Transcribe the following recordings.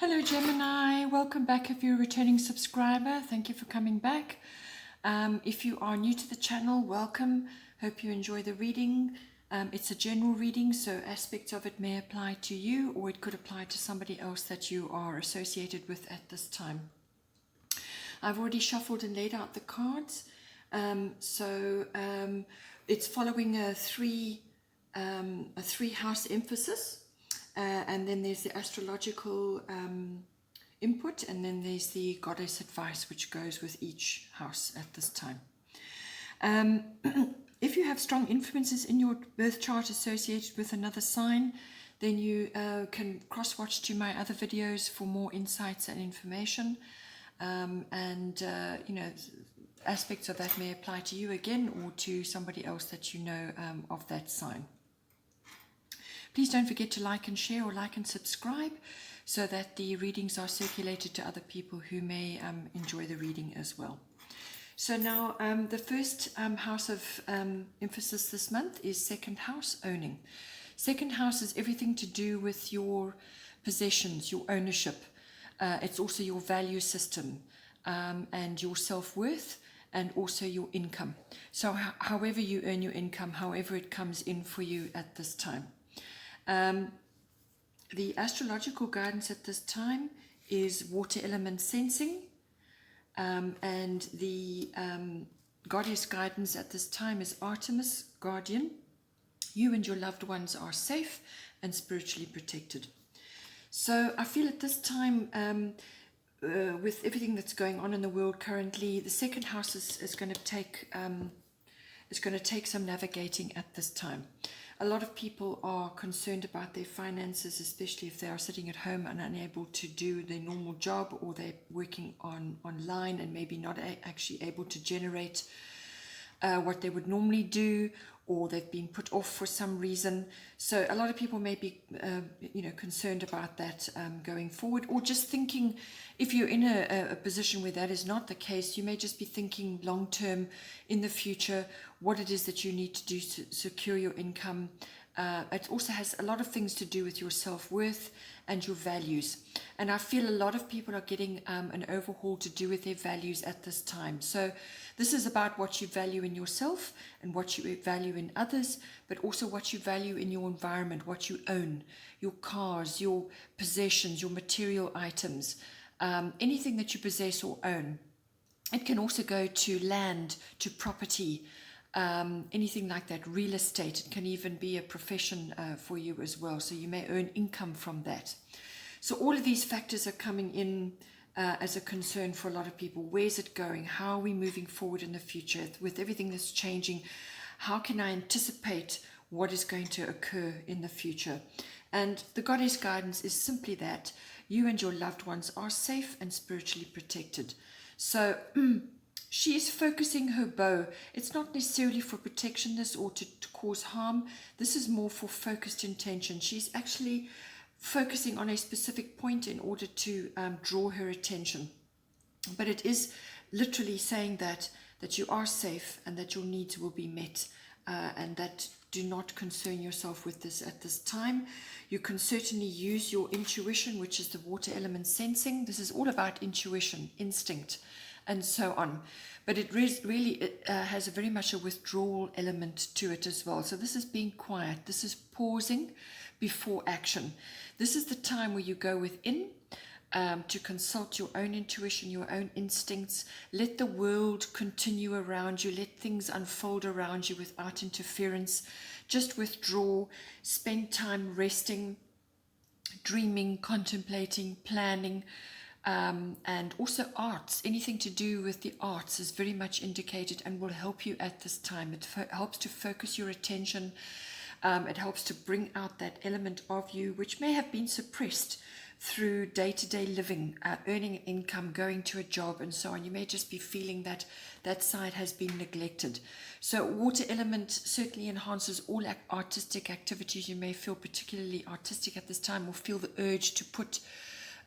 Hello Gemini, welcome back if you're a returning subscriber. Thank you for coming back. If you are new to the channel, welcome. Hope you enjoy the reading. It's a general reading, so aspects of it may apply to you or it could apply to somebody else that you are associated with at this time. I've already shuffled and laid out the cards. It's following a three house emphasis. And then there's the astrological input, and then there's the goddess advice, which goes with each house at this time. If you have strong influences in your birth chart associated with another sign, then you can cross-watch to my other videos for more insights and information. Aspects of that may apply to you again or to somebody else that you know of that sign. Please don't forget to like and share or like and subscribe so that the readings are circulated to other people who may enjoy the reading as well. So now the first house of emphasis this month is second house, owning. Second house is everything to do with your possessions, your ownership. It's also your value system and your self-worth and also your income. So however you earn your income, however it comes in for you at this time. The astrological guidance at this time is water element sensing, and the goddess guidance at this time is Artemis, guardian. You and your loved ones are safe and spiritually protected. So I feel at this time, with everything that's going on in the world currently, the second house is going to take some navigating at this time. A lot of people are concerned about their finances, especially if they are sitting at home and unable to do their normal job, or they're working online and maybe not actually able to generate what they would normally do, or they've been put off for some reason. So a lot of people may be concerned about that going forward, or just thinking, if you're in a position where that is not the case, you may just be thinking long term in the future what it is that you need to do to secure your income. It also has a lot of things to do with your self-worth and your values. And I feel a lot of people are getting an overhaul to do with their values at this time. So this is about what you value in yourself and what you value in others, but also what you value in your environment, what you own, your cars, your possessions, your material items, anything that you possess or own. It can also go to land, to property, anything like that, real estate. It can even be a profession for you as well, so you may earn income from that. So all of these factors are coming in as a concern for a lot of people. Where's it going? How are we moving forward in the future with everything that's changing? How can I anticipate what is going to occur in the future? And the goddess guidance is simply that you and your loved ones are safe and spiritually protected. So she is focusing her bow. It's not necessarily for protection or to cause harm. This is more for focused intention. She's actually focusing on a specific point in order to draw her attention. But it is literally saying that you are safe and that your needs will be met, and that do not concern yourself with this at this time. You can certainly use your intuition, which is the water element sensing. This is all about intuition, instinct, and so on. But it really has very much a withdrawal element to it as well. So this is being quiet. This is pausing before action. This is the time where you go within to consult your own intuition, your own instincts. Let the world continue around you. Let things unfold around you without interference. Just withdraw. Spend time resting, dreaming, contemplating, planning. And also arts, anything to do with the arts is very much indicated and will help you at this time. It helps to focus your attention. It helps to bring out that element of you which may have been suppressed through day-to-day living, earning income, going to a job and so on. You may just be feeling that that side has been neglected. So water element certainly enhances all artistic activities. You may feel particularly artistic at this time or feel the urge to put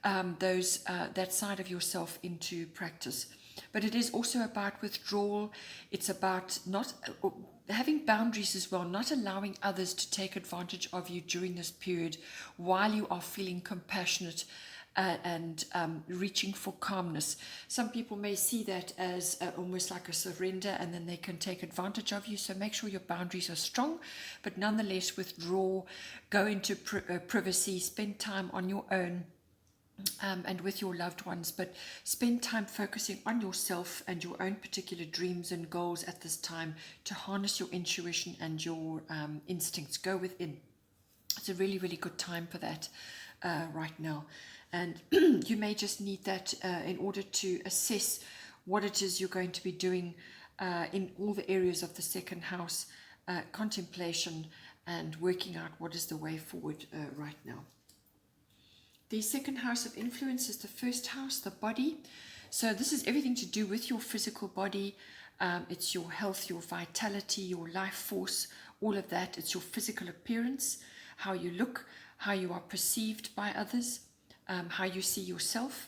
that side of yourself into practice. But it is also about withdrawal. It's about not having boundaries as well, not allowing others to take advantage of you during this period while you are feeling compassionate and reaching for calmness. Some people may see that as almost like a surrender, and then they can take advantage of you. So make sure your boundaries are strong, but nonetheless withdraw, go into privacy, spend time on your own. And with your loved ones, but spend time focusing on yourself and your own particular dreams and goals at this time to harness your intuition and your instincts. Go within. It's a really, really good time for that right now. And you may just need that in order to assess what it is you're going to be doing in all the areas of the second house, contemplation and working out what is the way forward right now. The second house of influence is the first house, the body. So this is everything to do with your physical body. It's your health, your vitality, your life force, all of that. It's your physical appearance, how you look, how you are perceived by others, how you see yourself.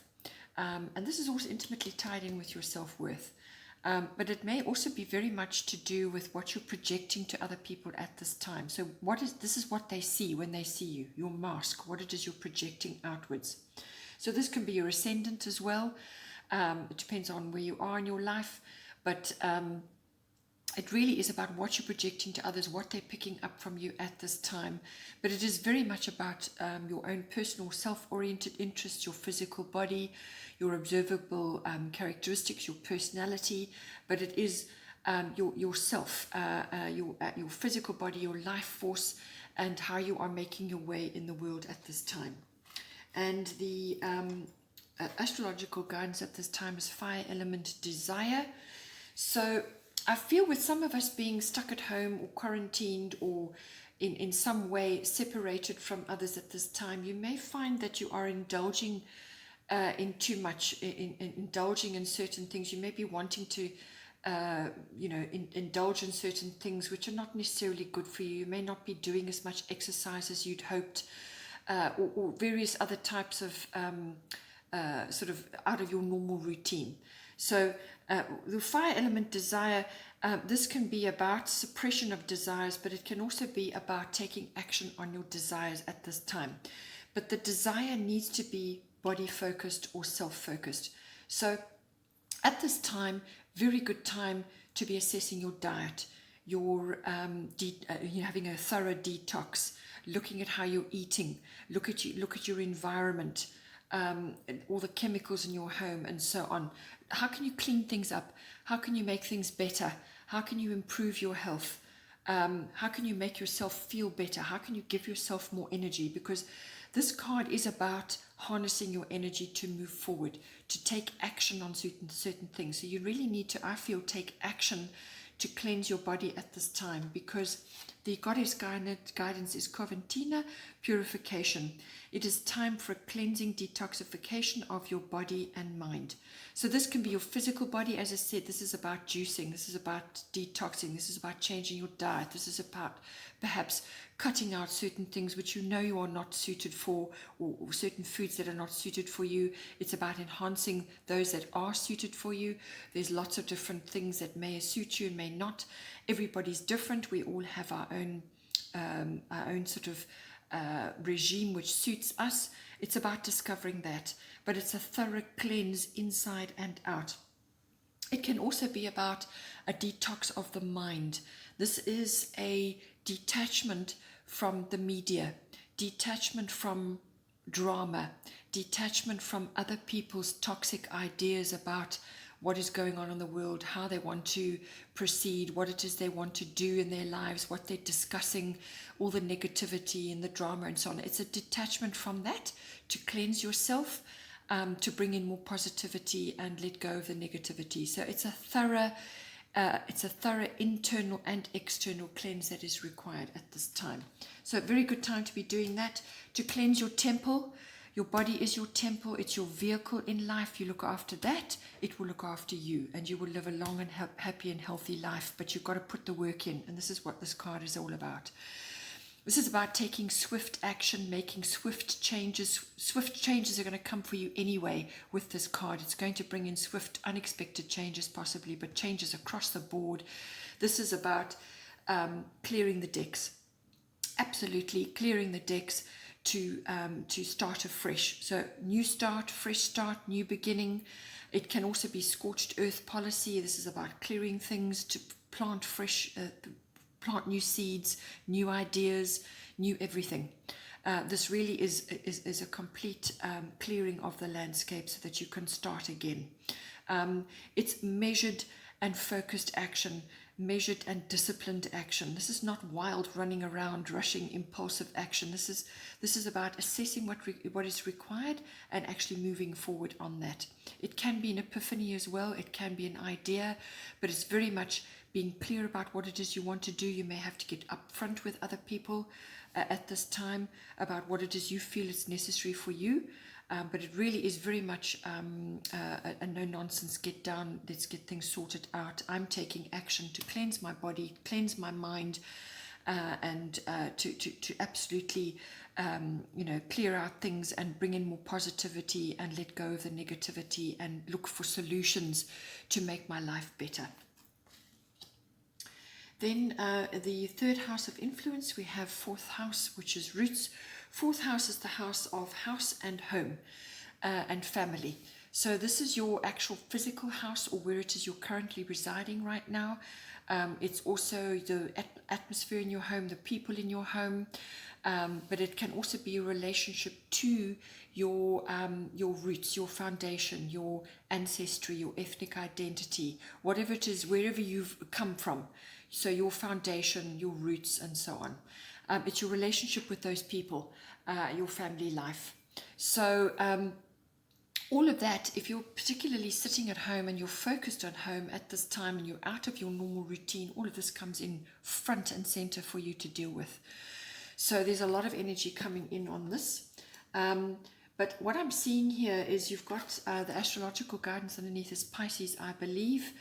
And this is also intimately tied in with your self-worth. But it may also be very much to do with what you're projecting to other people at this time. So this is what they see when they see you, your mask, what it is you're projecting outwards. So this can be your ascendant as well. It depends on where you are in your life, but it really is about what you're projecting to others, what they're picking up from you at this time. But it is very much about your own personal self-oriented interests, your physical body, your observable characteristics, your personality. But it is yourself, your physical body, your life force, and how you are making your way in the world at this time. And the astrological guidance at this time is fire element desire. So I feel with some of us being stuck at home or quarantined or in some way separated from others at this time, you may find that you are indulging in too much, indulging in certain things. You may be wanting to, indulge in certain things which are not necessarily good for you. You may not be doing as much exercise as you'd hoped, or various other types of sort of out of your normal routine. So the fire element desire, this can be about suppression of desires, but it can also be about taking action on your desires at this time. But the desire needs to be body focused or self focused. So at this time, very good time to be assessing your diet, your having a thorough detox, looking at how you're eating, look at your environment, all the chemicals in your home and so on. How can you clean things up? How can you make things better? How can you improve your health? How can you make yourself feel better? How can you give yourself more energy? Because this card is about harnessing your energy to move forward, to take action on certain things. So you really need to, I feel, take action to cleanse your body at this time, because the goddess guidance is Coventina, purification. It is time for a cleansing detoxification of your body and mind. So this can be your physical body. As I said, this is about juicing. This is about detoxing. This is about changing your diet. This is about perhaps cutting out certain things which you know you are not suited for, or certain foods that are not suited for you. It's about enhancing those that are suited for you. There's lots of different things that may suit you and may not. Everybody's different. We all have our own sort of regime which suits us. It's about discovering that, but it's a thorough cleanse inside and out. It can also be about a detox of the mind. This is a detachment from the media, detachment from drama, detachment from other people's toxic ideas about what is going on in the world, how they want to proceed, what it is they want to do in their lives, what they're discussing, all the negativity and the drama and so on. It's a detachment from that to cleanse yourself, to bring in more positivity and let go of the negativity. So it's a thorough internal and external cleanse that is required at this time. So a very good time to be doing that, to cleanse your temple. Your body is your temple. It's your vehicle in life. You look after that, it will look after you, and you will live a long and happy and healthy life. But you've got to put the work in, and this is what this card is all about. This is about taking swift action, making swift changes. Swift changes are going to come for you anyway with this card. It's going to bring in swift, unexpected changes possibly, but changes across the board. This is about clearing the decks. Absolutely clearing the decks to start afresh. So new start, fresh start, new beginning. It can also be scorched earth policy. This is about clearing things, to plant fresh, plant new seeds, new ideas, new everything. This really is a complete clearing of the landscape so that you can start again. It's measured and focused action, measured and disciplined action. This is not wild running around, rushing, impulsive action. This is about assessing what is required and actually moving forward on that. It can be an epiphany as well. It can be an idea, but it's very much being clear about what it is you want to do. You may have to get upfront with other people at this time about what it is you feel is necessary for you. But it really is very much a no-nonsense, get down, let's get things sorted out. I'm taking action to cleanse my body, cleanse my mind, and to absolutely, clear out things and bring in more positivity and let go of the negativity and look for solutions to make my life better. Then the third house of influence, we have fourth house, which is roots. Fourth house is the house of house and home and family. So this is your actual physical house, or where it is you're currently residing right now. It's also the atmosphere in your home, the people in your home, but it can also be a relationship to your roots, your foundation, your ancestry, your ethnic identity, whatever it is, wherever you've come from. So your foundation, your roots, and so on. It's your relationship with those people, your family life. So all of that, if you're particularly sitting at home and you're focused on home at this time and you're out of your normal routine, all of this comes in front and center for you to deal with. So there's a lot of energy coming in on this. But what I'm seeing here is you've got the astrological guidance underneath is Pisces, I believe.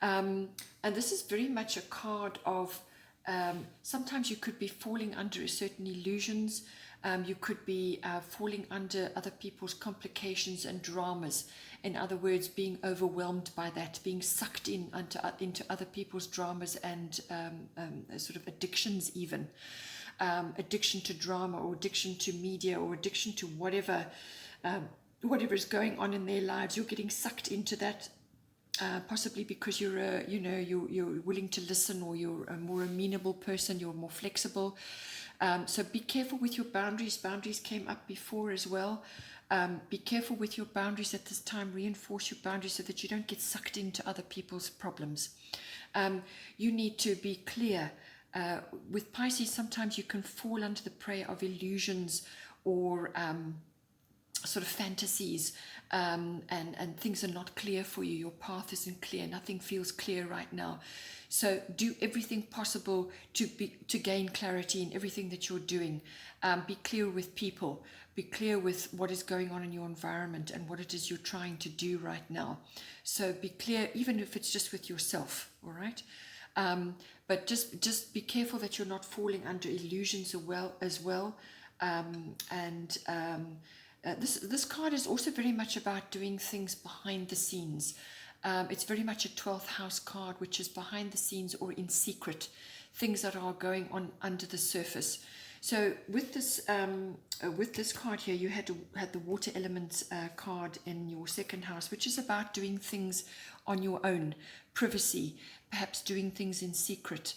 And this is very much a card of sometimes you could be falling under certain illusions. You could be falling under other people's complications and dramas. In other words, being overwhelmed by that, being sucked in into other people's dramas and sort of addictions even. Addiction to drama, or addiction to media, or addiction to whatever is going on in their lives. You're getting sucked into that. Possibly because you're you're willing to listen, or you're a more amenable person, you're more flexible. So be careful with your boundaries. Boundaries came up before as well. Be careful with your boundaries at this time. Reinforce your boundaries so that you don't get sucked into other people's problems. You need to be clear. With Pisces, sometimes you can fall under the prey of illusions or sort of fantasies, and things are not clear for you. Your path isn't clear. Nothing feels clear right now. So do everything possible to gain clarity in everything that you're doing. Be clear with people. Be clear with what is going on in your environment and what it is you're trying to do right now. So be clear, even if it's just with yourself. All right. But just be careful that you're not falling under illusions as well. This card is also very much about doing things behind the scenes. It's very much a 12th house card, which is behind the scenes or in secret, things that are going on under the surface. So with this card here, you had the water elements card in your second house, which is about doing things on your own, privacy, perhaps doing things in secret,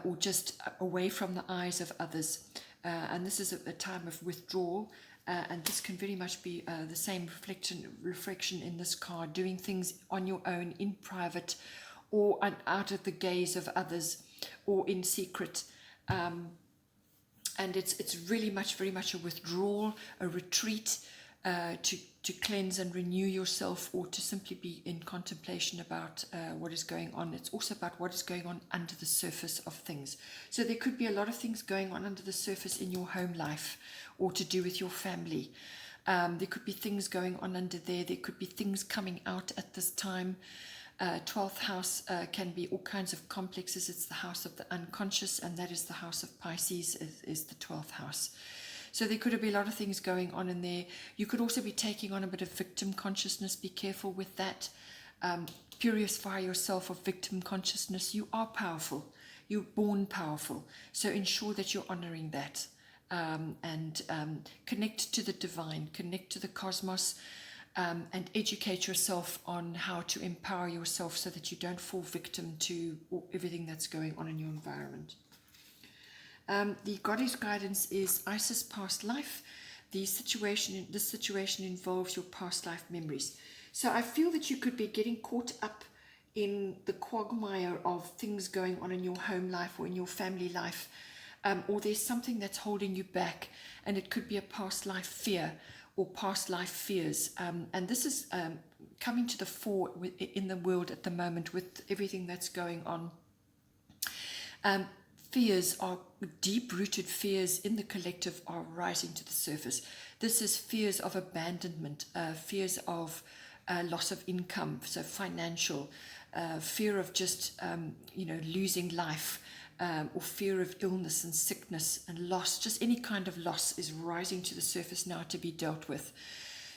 or just away from the eyes of others. And this is a time of withdrawal. And this can very much be the same reflection in this card, doing things on your own, in private, or out of the gaze of others, or in secret. And it's really very much a withdrawal, a retreat, to cleanse and renew yourself, or to simply be in contemplation about what is going on. It's also about what is going on under the surface of things. So there could be a lot of things going on under the surface in your home life, or to do with your family. There could be things going on under there. There could be things coming out at this time. 12th house can be all kinds of complexes. It's the house of the unconscious, and that is the house of Pisces, is the 12th house. So there could be a lot of things going on in there. You could also be taking on a bit of victim consciousness. Be careful with that. Purify yourself of victim consciousness. You are powerful. You're born powerful. So ensure that you're honoring that. and connect to the divine, connect to the cosmos, and educate yourself on how to empower yourself so that you don't fall victim to everything that's going on in your environment. The goddess guidance is Isis past life. This situation involves your past life memories. So I feel that you could be getting caught up in the quagmire of things going on in your home life or in your family life, or there's something that's holding you back, and it could be a past life fear or past life fears. And this is coming to the fore in the world at the moment with everything that's going on. Fears are deep-rooted fears in the collective are rising to the surface. This is fears of abandonment, fears of loss of income, so financial, fear of just losing life, or fear of illness and sickness and loss. Just any kind of loss is rising to the surface now to be dealt with.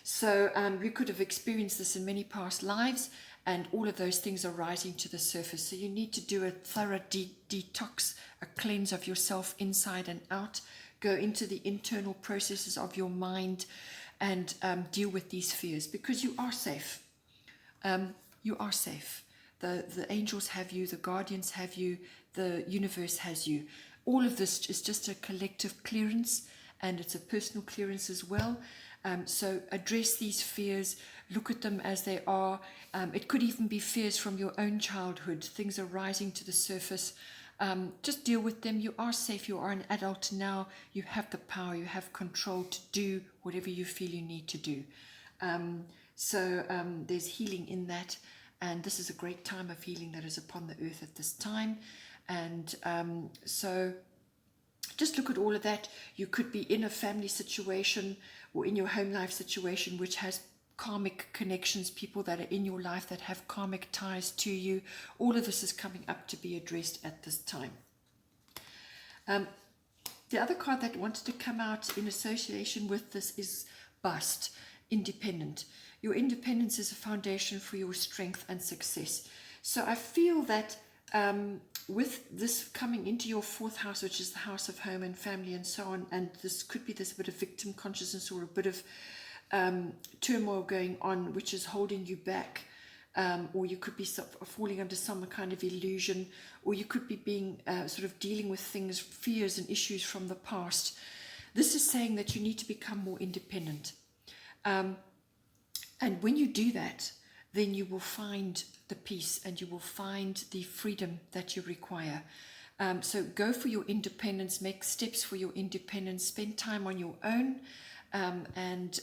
So you could have experienced this in many past lives, and all of those things are rising to the surface. So you need to do a thorough detox, a cleanse of yourself inside and out, go into the internal processes of your mind and deal with these fears, because you are safe. You are safe. The angels have you, the guardians have you, the universe has you. All of this is just a collective clearance, and it's a personal clearance as well. So address these fears, look at them as they are. It could even be fears from your own childhood. Things are rising to the surface. Just deal with them. You are safe. You are an adult now. You have the power. You have control to do whatever you feel you need to do. So there's healing in that. And this is a great time of healing that is upon the earth at this time. And so just look at all of that. You could be in a family situation or in your home life situation which has karmic connections, people that are in your life that have karmic ties to you. All of this is coming up to be addressed at this time. The other card that wanted to come out in association with this is Bust, Independent. Your independence is a foundation for your strength and success. So I feel that with this coming into your fourth house, which is the house of home and family and so on, and this could be this bit of victim consciousness or a bit of turmoil going on which is holding you back, or you could be falling under some kind of illusion, or you could be being sort of dealing with things, fears and issues from the past. This is saying that you need to become more independent. And when you do that, then you will find the peace and you will find the freedom that you require. So go for your independence, make steps for your independence, spend time on your own, and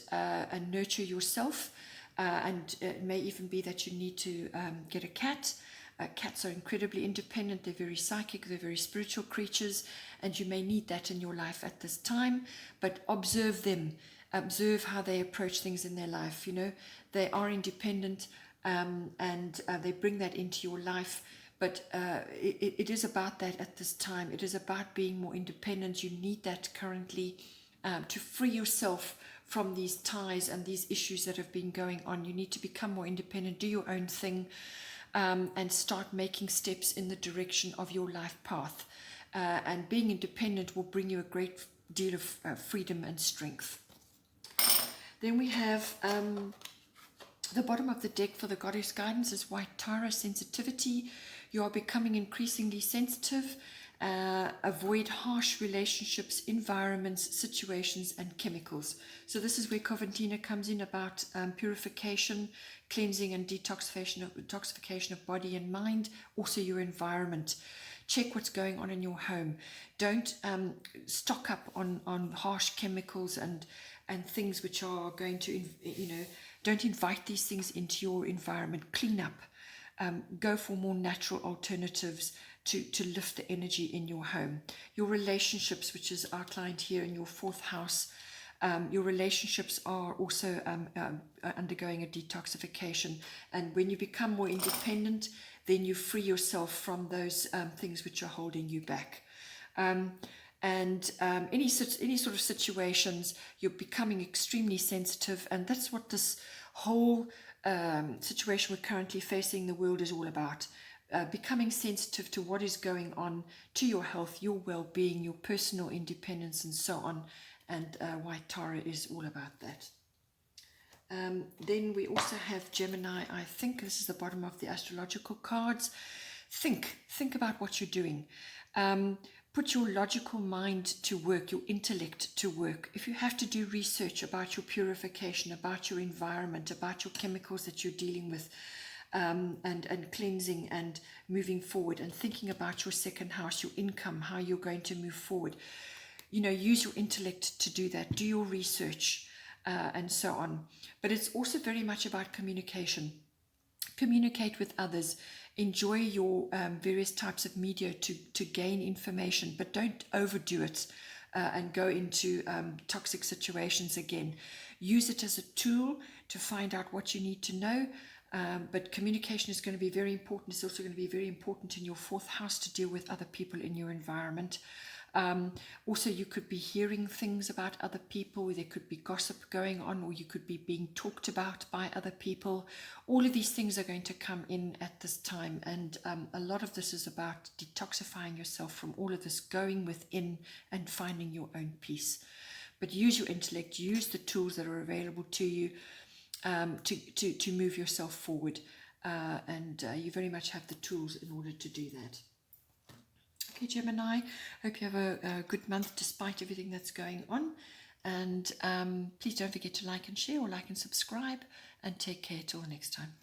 nurture yourself. And it may even be that you need to get a cat. Cats are incredibly independent. They're very psychic. They're very spiritual creatures, and you may need that in your life at this time. But observe them. Observe how they approach things in their life. You know, they are independent, and they bring that into your life. But it is about that at this time. It is about being more independent. You need that currently to free yourself from these ties and these issues that have been going on. You need to become more independent, do your own thing, and start making steps in the direction of your life path. And being independent will bring you a great deal of freedom and strength. Then we have the bottom of the deck for the goddess guidance is White Tara, sensitivity. You are becoming increasingly sensitive. Avoid harsh relationships, environments, situations, and chemicals. So this is where Coventina comes in about purification, cleansing, and detoxification of body and mind. Also your environment. Check what's going on in your home. Don't stock up on harsh chemicals and things which are going to, don't invite these things into your environment. Clean up. Go for more natural alternatives to lift the energy in your home. Your relationships, which is outlined here in your fourth house, your relationships are also undergoing a detoxification. And when you become more independent, then you free yourself from those things which are holding you back. Any sort of situations, you're becoming extremely sensitive, and that's what this whole situation we're currently facing in the world is all about. becoming sensitive to what is going on, to your health, your well-being, your personal independence, and so on. And White Tara is all about that. Then we also have Gemini. I think this is the bottom of the astrological cards. Think about what you're doing. Put your logical mind to work, your intellect to work. If you have to do research about your purification, about your environment, about your chemicals that you're dealing with, and cleansing and moving forward, and thinking about your second house, your income, how you're going to move forward, use your intellect to do that. Do your research, and so on. But it's also very much about communication. Communicate with others. Enjoy your various types of media to gain information, but don't overdo it and go into toxic situations again. Use it as a tool to find out what you need to know, but communication is going to be very important. It's also going to be very important in your fourth house to deal with other people in your environment. Also, you could be hearing things about other people. There could be gossip going on, or you could be being talked about by other people. All of these things are going to come in at this time, and a lot of this is about detoxifying yourself from all of this, going within and finding your own peace. But use your intellect, use the tools that are available to you to move yourself forward, and you very much have the tools in order to do that. Okay, Gemini, hope you have a good month despite everything that's going on. And please don't forget to like and share, or like and subscribe, and take care till next time.